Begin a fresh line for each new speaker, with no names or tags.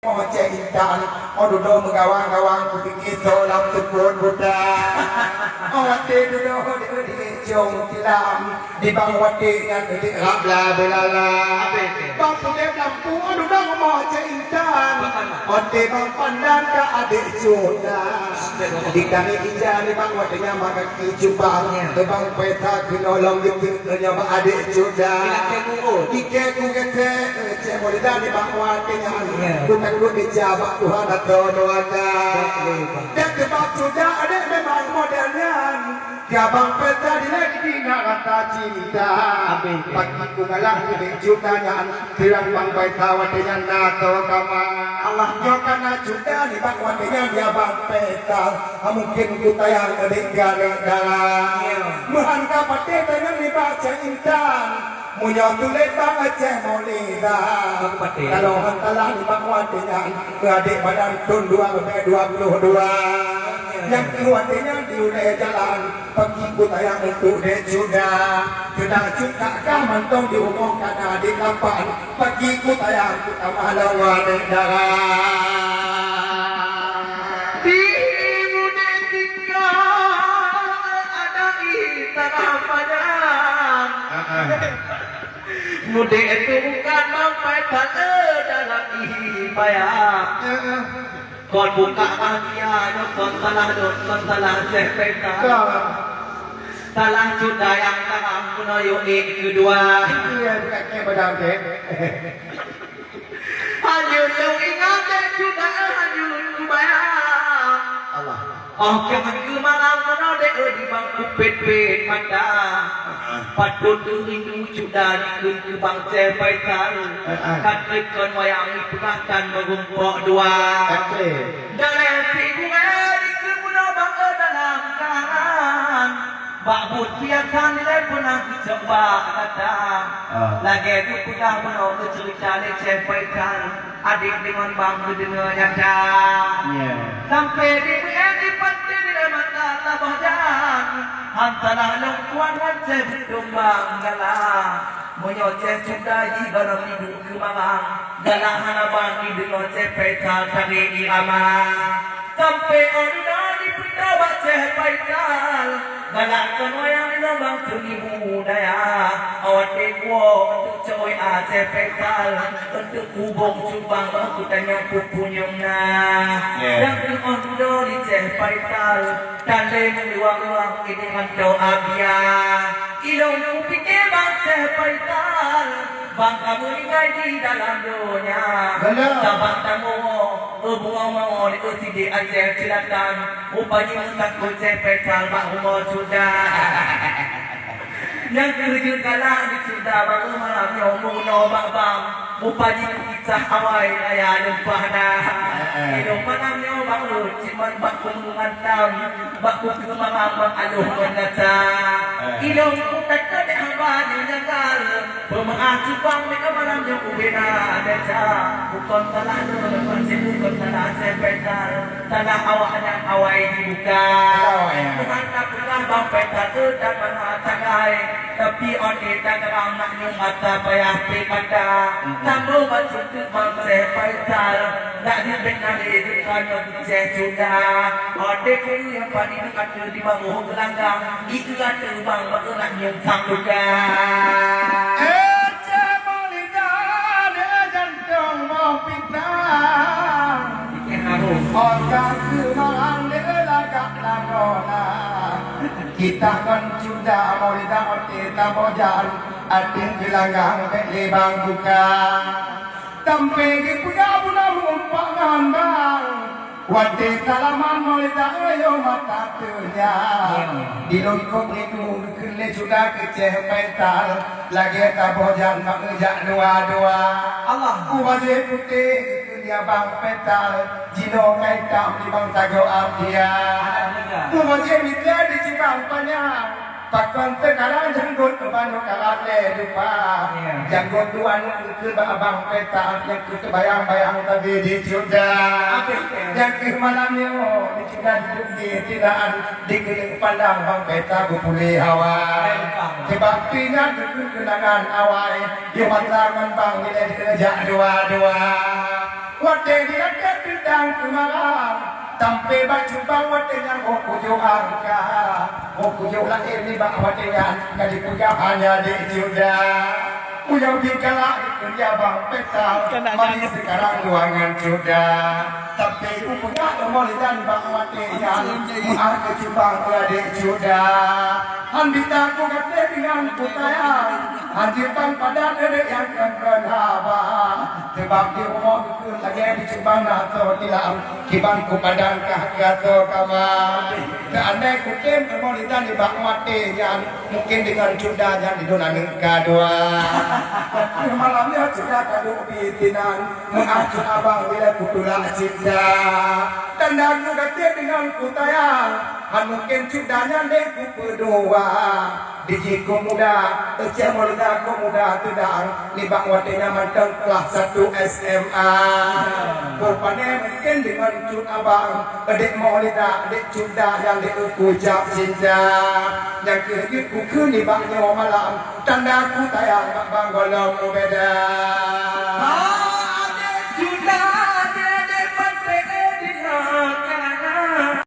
Oh cintaan, oh duduk mengawang-awang kupikir solam sepuluh Buddha. Oh wati duduk di jong tilam, di bang wati dengan di rabla belala. Bang putih lampu, oh duduk mau cintaan. Wati bang pandan ke adik sudah. Di kami ija di bang watinya maka kijubang. Di bang peta kinolong di tinggalnya bang adik sudah. Di keku kete, cemoli dan di bang watinya. Aku dijawab Tuhan atau doanya. Dan sebab sudah ada memang modelnya. Gabang peta dilagi kata cinta. Pagi kungalah di jutanya. Tirang bang peta dengan nato kama. Allah nyokana sudah di bang watinya dia bang peta. Mungkin kita yang negara-negara. Mengangkat peti dengan dibaca intan. Munyong tulis bang Aceh Maulida. Kalau hantalah di bang watinya adik badan tun 22. Yang kewatinya di udah jalan pagi kutayang untuk dek sudah. Kena juga kah mantong diumumkan di kapan pagi kutayang kita malam negara.
Di muda tinggal ada tanah padang. Muda itu bukan sampai tak dalam ihipayah. Kon buka makia, kon salah sepeta. Salah sudah yang tangan menayungi kedua.
Iya, kakek badam dek.
Hanyut yang ingat sudah hanyut kubayang.
Allah.
Oh, jangan kemarang menodek di bangku pet-pet mata. Patut rindu sudah dikun ke bang cepaitan. Katrikon wayang pengatan mengumpuk dua. Dalam figura dikun menobak dalam kanan. Bakbut biarkan nilai pernah coba kata. Lagi itu pernah menolak cerita di cepaitan. Adik dengan bangku dengan nyata. Sampai di di pantai di mata tabah dan hantalah lengkuan wajah berdombang galah menyoceh sudah ibarat hidup kemangang galah hanaman di denoceh peta cari irama sampai orda di peta baca paital galah kanoyang di lambang seni budaya awat dekwo untuk coy aceh paital untuk kubung subang aku tanya pupunyongna yang orda di ceh paital tanda meluang-luang ini hantu abia ilong kupikir bang ceh paital bang kamu ingat di dalam dunia sabang tamu bunga mau di uti aceh silakan upaya mentakut ceh paital bang umur sudah yang kerja kalah di sudah bang malam nyomong no bang upaya kita awai raya lempah dah ilong malamnya bang lu ciman bak pengantam bak kemangang bang aluh menata ilong kutat kade hamba nyagal pemacu bang mereka malamnya ubena ada bukan tanah bukan tanah sepetal tanah awaknya awai dibuka mengantar pulang bang petal dan mengatakai tapi oni tangerang nak nyumata payah pekada tambah baju ke bang sepetal nak dibenar kan je sudah ode pun yang paling dekat di bawah gelanggang itu ada bang nak nyumtang luka
kita kan sudah mau didapat kita mau jalan adil gelanggang lebang buka sampai di punya umpangan bang wate salaman mau didayo mata tunya di longkong itu kele sudah keceh mental lagi tabojan mengejak dua-dua Allah wajib putih dia bang petal jino kaitam di bang tago abdia wajib mitra di cibang panjang takkan sekarang janggut banyak kalate lupa janggut tuan ke bang petal yang ke bayang-bayang tadi di sudah yang ke malamnya di sudah di tidak di pandang bang petal bupuli hawa sebab tina kenangan awal di mata bang ini kerja dua-dua Wate dilakar bidang kemarang Tampe baju bang wate yang okujo angka Okujo lahir ni bang wate yang Kali puja hanya di juda Punya bingkala kerja bang petang Mari sekarang ruangan juda Tampe punya nomor dan bang wate yang Mu'ah kejubang di juda Handita ku kate dengan putayang Hanjipan pada dedek yang kenapa Sebab di rumah itu lagi dicubang atau tilam Kibang ku padang kahak atau kamar Seandai ku tim kemolitan di bak mati yang Mungkin dengan juda yang di dunia kedua Malamnya sudah kadu pitinan Mengacu abang bila ku tulang cinta Dan aku kate dengan putayang Mungkin judanya deku berdua Dijiku muda, Ecemolida ku muda tudang Nibak watinya manteng kelas 1 SMA Rupanya mungkin dengan cud abang Adik molida, adik cuda yang diucap cinta Yang kehidip ku ke nibaknya malam Tanda ku tayang bang golong beda